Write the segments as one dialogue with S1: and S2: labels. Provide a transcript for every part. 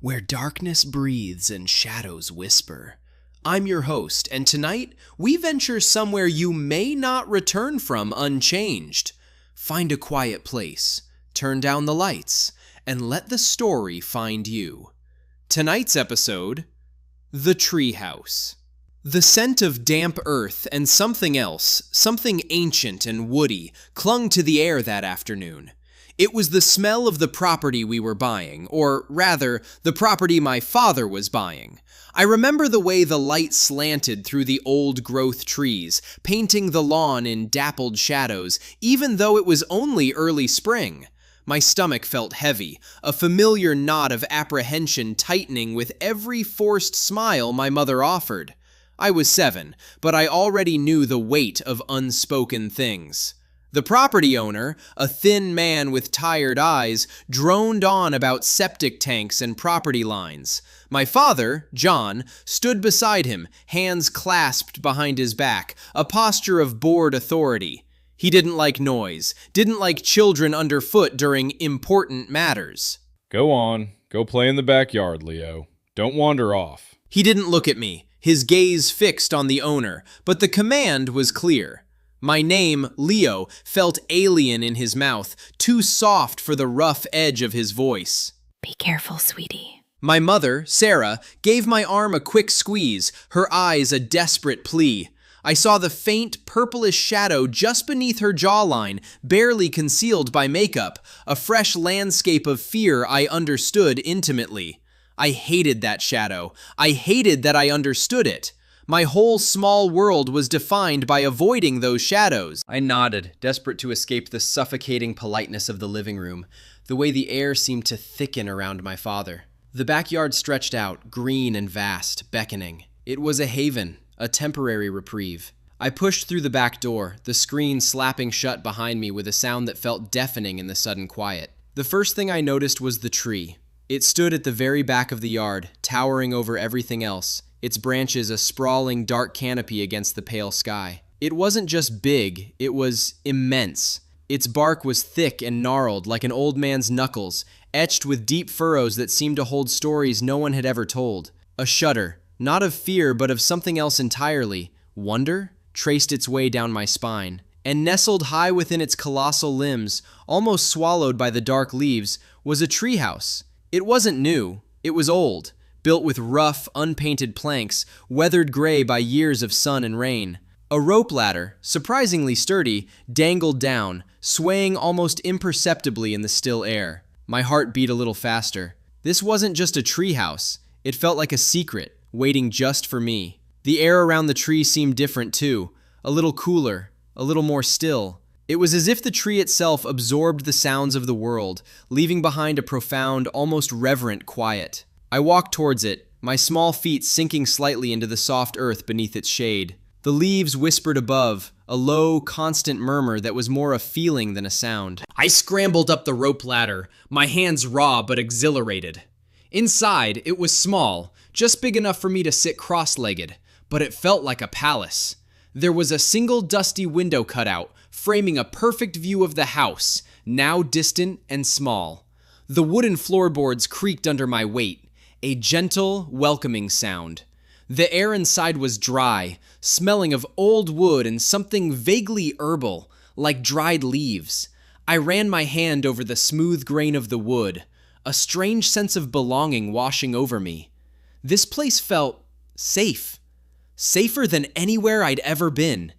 S1: where darkness breathes and shadows whisper. I'm your host, and tonight we venture somewhere you may not return from unchanged. Find a quiet place, turn down the lights, and let the story find you. Tonight's episode, The Treehouse. The scent of damp earth and something else, something ancient and woody, clung to the air that afternoon. It was the smell of the property we were buying, or rather, the property my father was buying. I remember the way the light slanted through the old-growth trees, painting the lawn in dappled shadows, even though it was only early spring. My stomach felt heavy, a familiar knot of apprehension tightening with every forced smile my mother offered. I was 7, but I already knew the weight of unspoken things. The property owner, a thin man with tired eyes, droned on about septic tanks and property lines. My father, John, stood beside him, hands clasped behind his back, a posture of bored authority. He didn't like noise, didn't like children underfoot during important matters.
S2: Go on, go play in the backyard, Leo. Don't wander off.
S1: He didn't look at me, his gaze fixed on the owner, but the command was clear. My name, Leo, felt alien in his mouth, too soft for the rough edge of his voice.
S3: Be careful, sweetie.
S1: My mother, Sarah, gave my arm a quick squeeze, her eyes a desperate plea. I saw the faint, purplish shadow just beneath her jawline, barely concealed by makeup, a fresh landscape of fear I understood intimately. I hated that shadow. I hated that I understood it. My whole small world was defined by avoiding those shadows. I nodded, desperate to escape the suffocating politeness of the living room, the way the air seemed to thicken around my father. The backyard stretched out, green and vast, beckoning. It was a haven, a temporary reprieve. I pushed through the back door, the screen slapping shut behind me with a sound that felt deafening in the sudden quiet. The first thing I noticed was the tree. It stood at the very back of the yard, towering over everything else, its branches a sprawling dark canopy against the pale sky. It wasn't just big, it was immense. Its bark was thick and gnarled like an old man's knuckles, etched with deep furrows that seemed to hold stories no one had ever told. A shudder, not of fear but of something else entirely, wonder, traced its way down my spine. And nestled high within its colossal limbs, almost swallowed by the dark leaves, was a treehouse. It wasn't new, it was old. Built with rough, unpainted planks, weathered gray by years of sun and rain. A rope ladder, surprisingly sturdy, dangled down, swaying almost imperceptibly in the still air. My heart beat a little faster. This wasn't just a treehouse. It felt like a secret, waiting just for me. The air around the tree seemed different too, a little cooler, a little more still. It was as if the tree itself absorbed the sounds of the world, leaving behind a profound, almost reverent quiet. I walked towards it, my small feet sinking slightly into the soft earth beneath its shade. The leaves whispered above, a low, constant murmur that was more a feeling than a sound. I scrambled up the rope ladder, my hands raw but exhilarated. Inside, it was small, just big enough for me to sit cross-legged, but it felt like a palace. There was a single dusty window cutout, framing a perfect view of the house, now distant and small. The wooden floorboards creaked under my weight. A gentle, welcoming sound. The air inside was dry, smelling of old wood and something vaguely herbal, like dried leaves. I ran my hand over the smooth grain of the wood, a strange sense of belonging washing over me. This place felt safe. Safer than anywhere I'd ever been.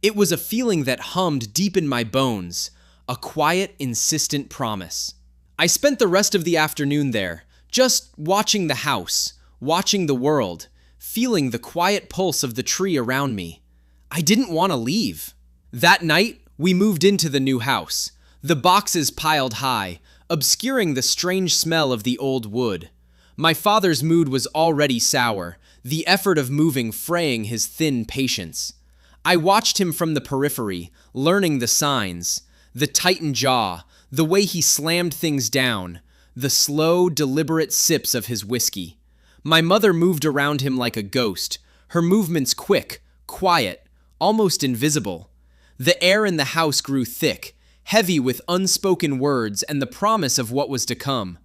S1: It was a feeling that hummed deep in my bones, a quiet, insistent promise. I spent the rest of the afternoon there, just watching the house, watching the world, feeling the quiet pulse of the tree around me. I didn't want to leave. That night, we moved into the new house, the boxes piled high, obscuring the strange smell of the old wood. My father's mood was already sour, the effort of moving fraying his thin patience. I watched him from the periphery, learning the signs, the tightened jaw, the way he slammed things down, the slow, deliberate sips of his whiskey. My mother moved around him like a ghost, her movements quick, quiet, almost invisible. The air in the house grew thick, heavy with unspoken words and the promise of what was to come.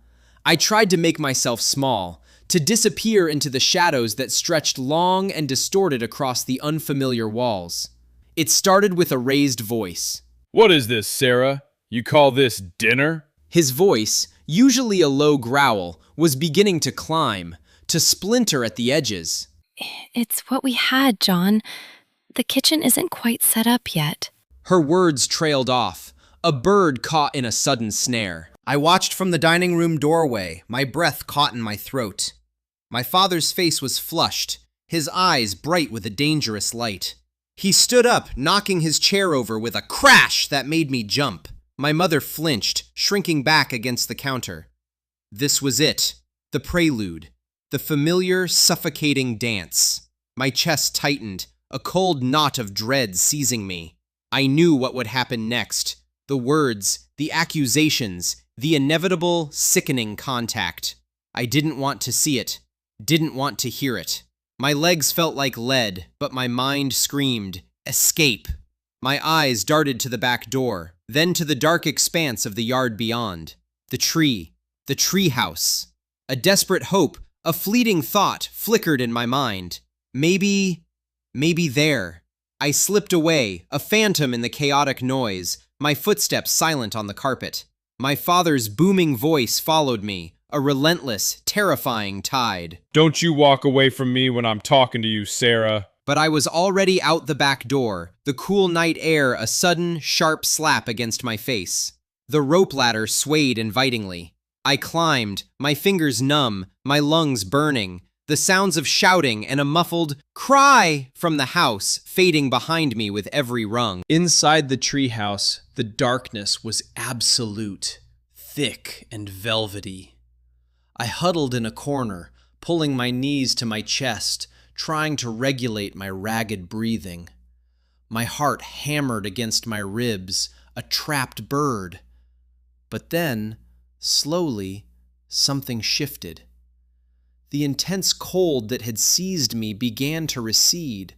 S1: I tried to make myself small, to disappear into the shadows that stretched long and distorted across the unfamiliar walls. It started with a raised voice.
S2: What is this, Sarah? You call this dinner?
S1: His voice, usually a low growl, was beginning to climb, to splinter at the edges.
S3: It's what we had, John. The kitchen isn't quite set up yet.
S1: Her words trailed off, a bird caught in a sudden snare.
S4: I watched from the dining room doorway, my breath caught in my throat. My father's face was flushed, his eyes bright with a dangerous light. He stood up, knocking his chair over with a crash that made me jump. My mother flinched, shrinking back against the counter. This was it, the prelude, the familiar, suffocating dance. My chest tightened, a cold knot of dread seizing me. I knew what would happen next. The words, the accusations, the inevitable, sickening contact. I didn't want to see it, didn't want to hear it. My legs felt like lead, but my mind screamed, escape. My eyes darted to the back door, then to the dark expanse of the yard beyond. The treehouse. A desperate hope, a fleeting thought flickered in my mind. Maybe there. I slipped away, a phantom in the chaotic noise, my footsteps silent on the carpet. My father's booming voice followed me, a relentless, terrifying tide.
S2: Don't you walk away from me when I'm talking to you, Sarah.
S1: But I was already out the back door, the cool night air a sudden, sharp slap against my face. The rope ladder swayed invitingly. I climbed, my fingers numb, my lungs burning, the sounds of shouting and a muffled cry from the house fading behind me with every rung. Inside the treehouse, the darkness was absolute, thick and velvety. I huddled in a corner, pulling my knees to my chest, trying to regulate my ragged breathing. My heart hammered against my ribs, a trapped bird. But then, slowly, something shifted. The intense cold that had seized me began to recede.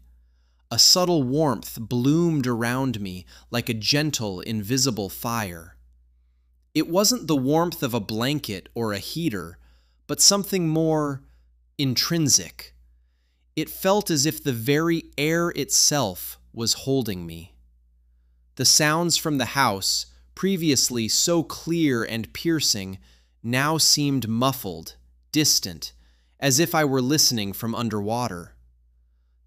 S1: A subtle warmth bloomed around me like a gentle, invisible fire. It wasn't the warmth of a blanket or a heater, but something more intrinsic. It felt as if the very air itself was holding me. The sounds from the house, previously so clear and piercing, now seemed muffled, distant, as if I were listening from underwater.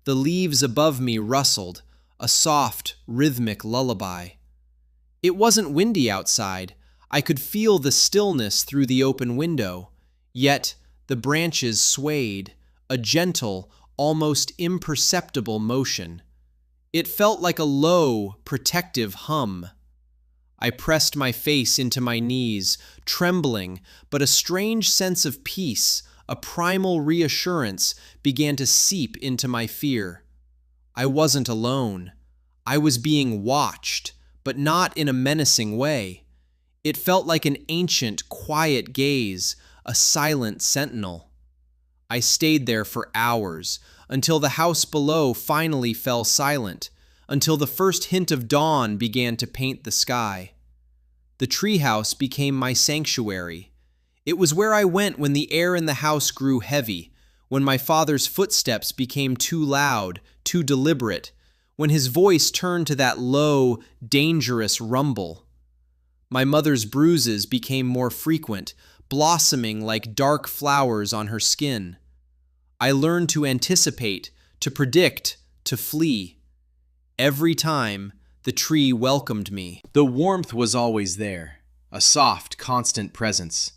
S1: The leaves above me rustled, a soft, rhythmic lullaby. It wasn't windy outside. I could feel the stillness through the open window, yet the branches swayed, a gentle, almost imperceptible motion. It felt like a low, protective hum. I pressed my face into my knees, trembling, but a strange sense of peace, a primal reassurance, began to seep into my fear. I wasn't alone. I was being watched, but not in a menacing way. It felt like an ancient, quiet gaze, a silent sentinel. I stayed there for hours, until the house below finally fell silent, until the first hint of dawn began to paint the sky. The treehouse became my sanctuary. It was where I went when the air in the house grew heavy, when my father's footsteps became too loud, too deliberate, when his voice turned to that low, dangerous rumble. My mother's bruises became more frequent, blossoming like dark flowers on her skin. I learned to anticipate, to predict, to flee. Every time, the tree welcomed me. The warmth was always there, a soft, constant presence.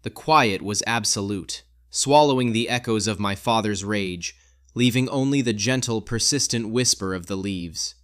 S1: The quiet was absolute, swallowing the echoes of my father's rage, leaving only the gentle, persistent whisper of the leaves.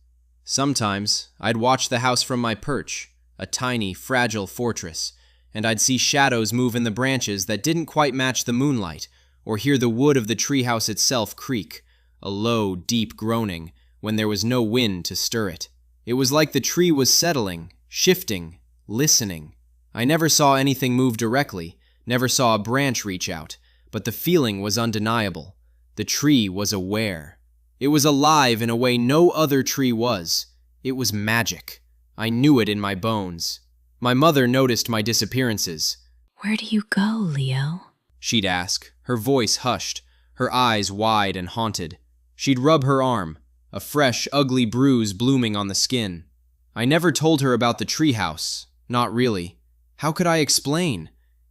S1: Sometimes, I'd watch the house from my perch, a tiny, fragile fortress, and I'd see shadows move in the branches that didn't quite match the moonlight, or hear the wood of the treehouse itself creak, a low, deep groaning, when there was no wind to stir it. It was like the tree was settling, shifting, listening. I never saw anything move directly, never saw a branch reach out, but the feeling was undeniable. The tree was aware. It was alive in a way no other tree was. It was magic. I knew it in my bones. My mother noticed my disappearances.
S3: Where do you go, Leo?
S1: She'd ask, her voice hushed, her eyes wide and haunted. She'd rub her arm, a fresh, ugly bruise blooming on the skin. I never told her about the treehouse. Not really. How could I explain?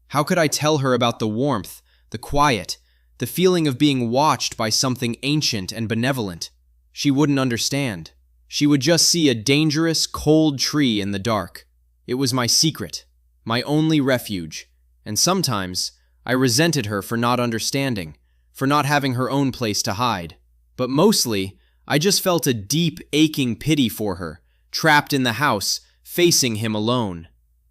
S1: How could I tell her about the warmth, the quiet, the feeling of being watched by something ancient and benevolent? She wouldn't understand. She would just see a dangerous, cold tree in the dark. It was my secret, my only refuge, and sometimes I resented her for not understanding, for not having her own place to hide. But mostly, I just felt a deep, aching pity for her, trapped in the house, facing him alone.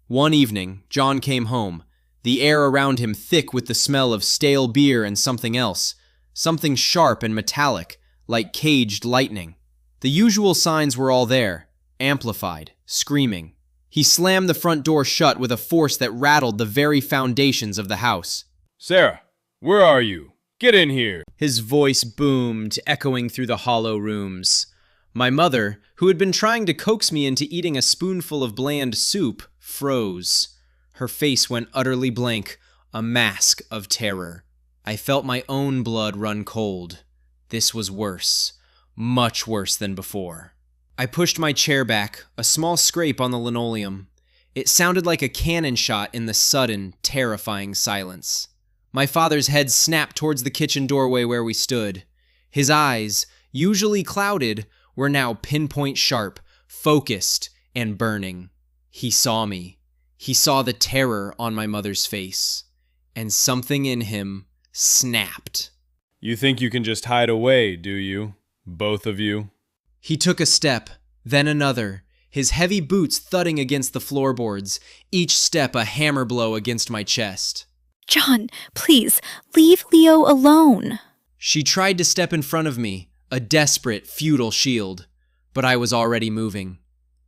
S1: One evening, John came home, the air around him thick with the smell of stale beer and something else, something sharp and metallic, like caged lightning. The usual signs were all there, amplified, screaming. He slammed the front door shut with a force that rattled the very foundations of the house.
S2: Sarah, where are you? Get in here.
S1: His voice boomed, echoing through the hollow rooms. My mother, who had been trying to coax me into eating a spoonful of bland soup, froze. Her face went utterly blank, a mask of terror. I felt my own blood run cold. This was worse, much worse than before. I pushed my chair back, a small scrape on the linoleum. It sounded like a cannon shot in the sudden, terrifying silence. My father's head snapped towards the kitchen doorway where we stood. His eyes, usually clouded, were now pinpoint sharp, focused, and burning. He saw me. He saw the terror on my mother's face. And something in him snapped.
S2: You think you can just hide away, do you? Both of you?
S1: He took a step, then another, his heavy boots thudding against the floorboards, each step a hammer blow against my chest.
S3: John, please, leave Leo alone.
S1: She tried to step in front of me, a desperate, futile shield, but I was already moving.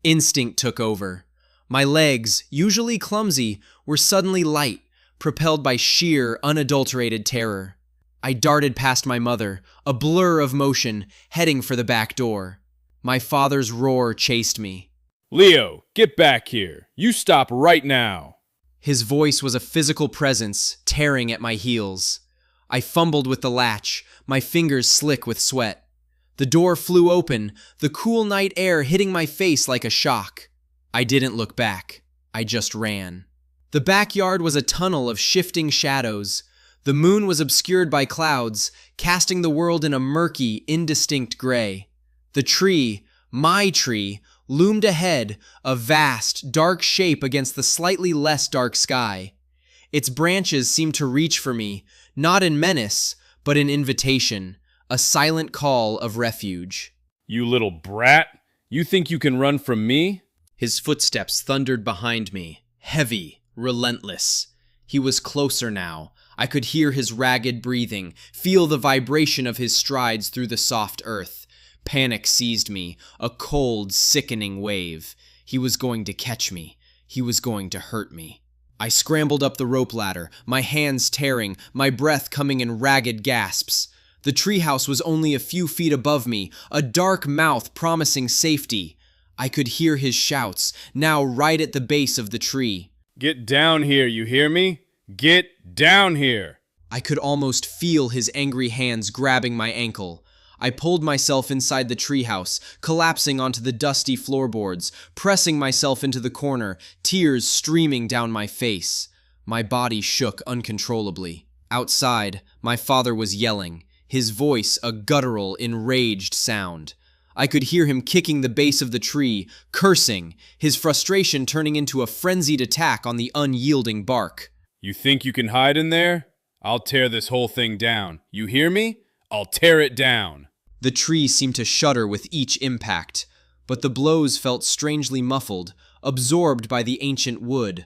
S1: Instinct took over. My legs, usually clumsy, were suddenly light, propelled by sheer, unadulterated terror. I darted past my mother, a blur of motion, heading for the back door. My father's roar chased me.
S2: Leo, get back here. You stop right now.
S1: His voice was a physical presence, tearing at my heels. I fumbled with the latch, my fingers slick with sweat. The door flew open, the cool night air hitting my face like a shock. I didn't look back. I just ran. The backyard was a tunnel of shifting shadows. The moon was obscured by clouds, casting the world in a murky, indistinct gray. The tree, my tree, loomed ahead, a vast, dark shape against the slightly less dark sky. Its branches seemed to reach for me, not in menace, but in invitation, a silent call of refuge.
S2: You little brat. You think you can run from me?
S1: His footsteps thundered behind me, heavy, relentless. He was closer now. I could hear his ragged breathing, feel the vibration of his strides through the soft earth. Panic seized me, a cold, sickening wave. He was going to catch me. He was going to hurt me. I scrambled up the rope ladder, my hands tearing, my breath coming in ragged gasps. The treehouse was only a few feet above me, a dark mouth promising safety. I could hear his shouts, now right at the base of the tree.
S2: Get down here, you hear me? Get down here!
S1: I could almost feel his angry hands grabbing my ankle. I pulled myself inside the treehouse, collapsing onto the dusty floorboards, pressing myself into the corner, tears streaming down my face. My body shook uncontrollably. Outside, my father was yelling, his voice a guttural, enraged sound. I could hear him kicking the base of the tree, cursing, his frustration turning into a frenzied attack on the unyielding bark.
S2: You think you can hide in there? I'll tear this whole thing down. You hear me? I'll tear it down.
S1: The tree seemed to shudder with each impact, but the blows felt strangely muffled, absorbed by the ancient wood.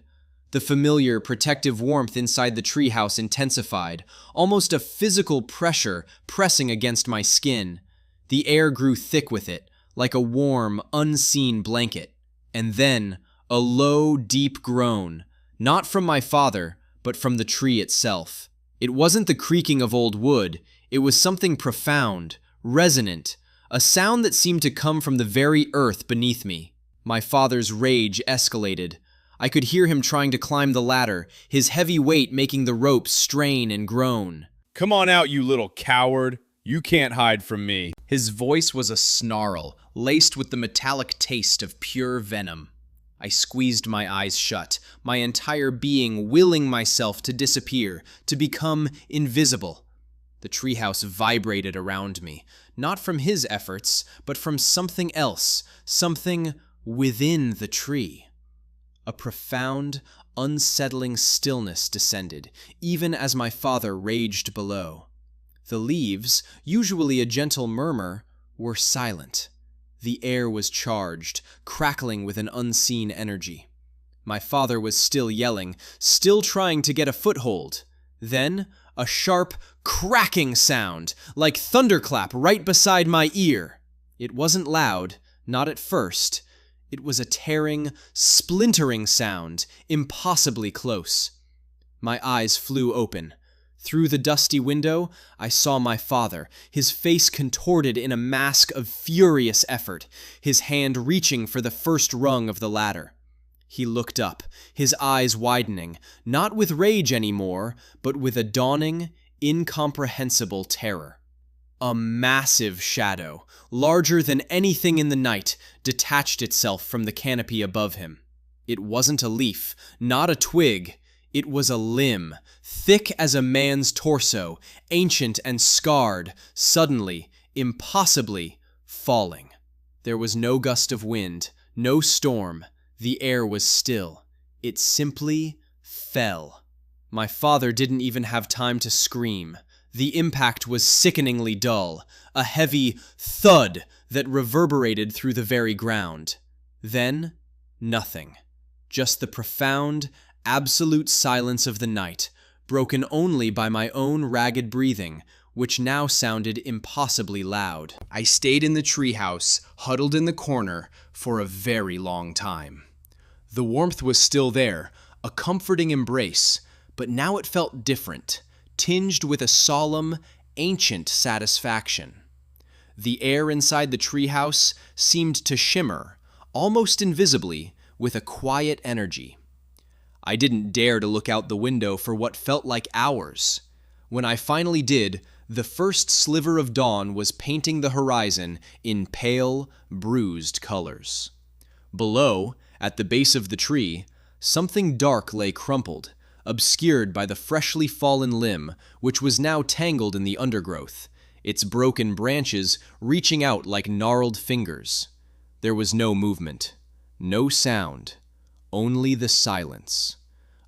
S1: The familiar, protective warmth inside the treehouse intensified, almost a physical pressure pressing against my skin. The air grew thick with it, like a warm, unseen blanket. And then, a low, deep groan, not from my father, but from the tree itself. It wasn't the creaking of old wood, it was something profound, resonant, a sound that seemed to come from the very earth beneath me. My father's rage escalated. I could hear him trying to climb the ladder, his heavy weight making the ropes strain and groan.
S2: Come on out, you little coward. You can't hide from me.
S1: His voice was a snarl, laced with the metallic taste of pure venom. I squeezed my eyes shut, my entire being willing myself to disappear, to become invisible. The treehouse vibrated around me, not from his efforts, but from something else, something within the tree. A profound, unsettling stillness descended, even as my father raged below. The leaves, usually a gentle murmur, were silent. The air was charged, crackling with an unseen energy. My father was still yelling, still trying to get a foothold. Then, a sharp, cracking sound, like thunderclap right beside my ear. It wasn't loud, not at first. It was a tearing, splintering sound, impossibly close. My eyes flew open. Through the dusty window, I saw my father, his face contorted in a mask of furious effort, his hand reaching for the first rung of the ladder. He looked up, his eyes widening, not with rage anymore, but with a dawning, incomprehensible terror. A massive shadow, larger than anything in the night, detached itself from the canopy above him. It wasn't a leaf, not a twig. It was a limb, thick as a man's torso, ancient and scarred, suddenly, impossibly, falling. There was no gust of wind, no storm. The air was still. It simply fell. My father didn't even have time to scream. The impact was sickeningly dull, a heavy thud that reverberated through the very ground. Then, nothing. Just the profound, absolute silence of the night, broken only by my own ragged breathing, which now sounded impossibly loud. I stayed in the treehouse, huddled in the corner, for a very long time. The warmth was still there, a comforting embrace, but now it felt different, tinged with a solemn, ancient satisfaction. The air inside the treehouse seemed to shimmer, almost invisibly, with a quiet energy. I didn't dare to look out the window for what felt like hours. When I finally did, the first sliver of dawn was painting the horizon in pale, bruised colors. Below, at the base of the tree, something dark lay crumpled, obscured by the freshly fallen limb, which was now tangled in the undergrowth, its broken branches reaching out like gnarled fingers. There was no movement, no sound, only the silence.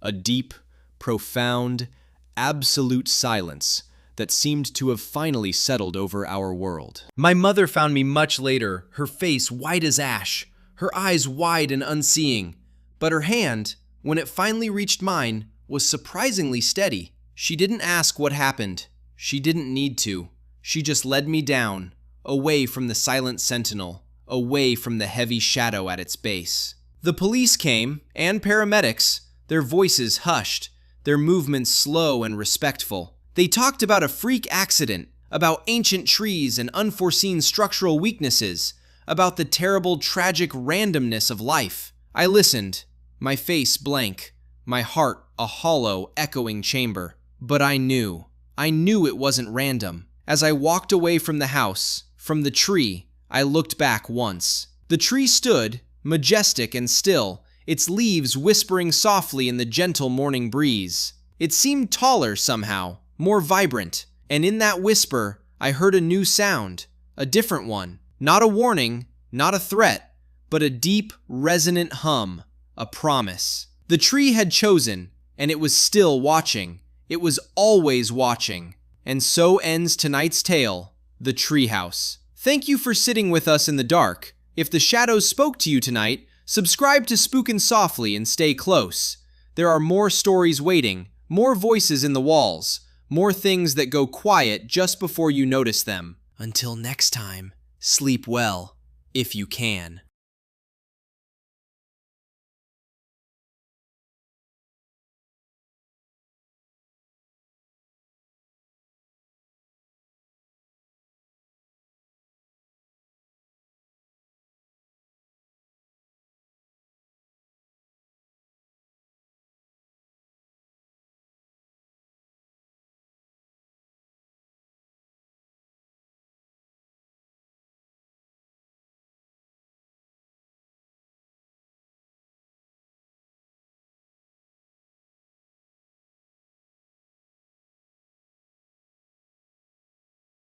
S1: A deep, profound, absolute silence that seemed to have finally settled over our world. My mother found me much later, her face white as ash, her eyes wide and unseeing, but her hand, when it finally reached mine, was surprisingly steady. She didn't ask what happened. She didn't need to. She just led me down, away from the silent sentinel, away from the heavy shadow at its base. The police came, and paramedics, their voices hushed, their movements slow and respectful. They talked about a freak accident, about ancient trees and unforeseen structural weaknesses, about the terrible, tragic randomness of life. I listened, my face blank, my heart a hollow, echoing chamber. But I knew it wasn't random. As I walked away from the house, from the tree, I looked back once. The tree stood, majestic and still, its leaves whispering softly in the gentle morning breeze. It seemed taller somehow, more vibrant, and in that whisper, I heard a new sound, a different one. Not a warning, not a threat, but a deep, resonant hum, a promise. The tree had chosen, and it was still watching. It was always watching. And so ends tonight's tale, The Treehouse. Thank you for sitting with us in the dark. If the shadows spoke to you tonight, subscribe to Spooken softly and stay close. There are more stories waiting, more voices in the walls, more things that go quiet just before you notice them. Until next time, sleep well, if you can.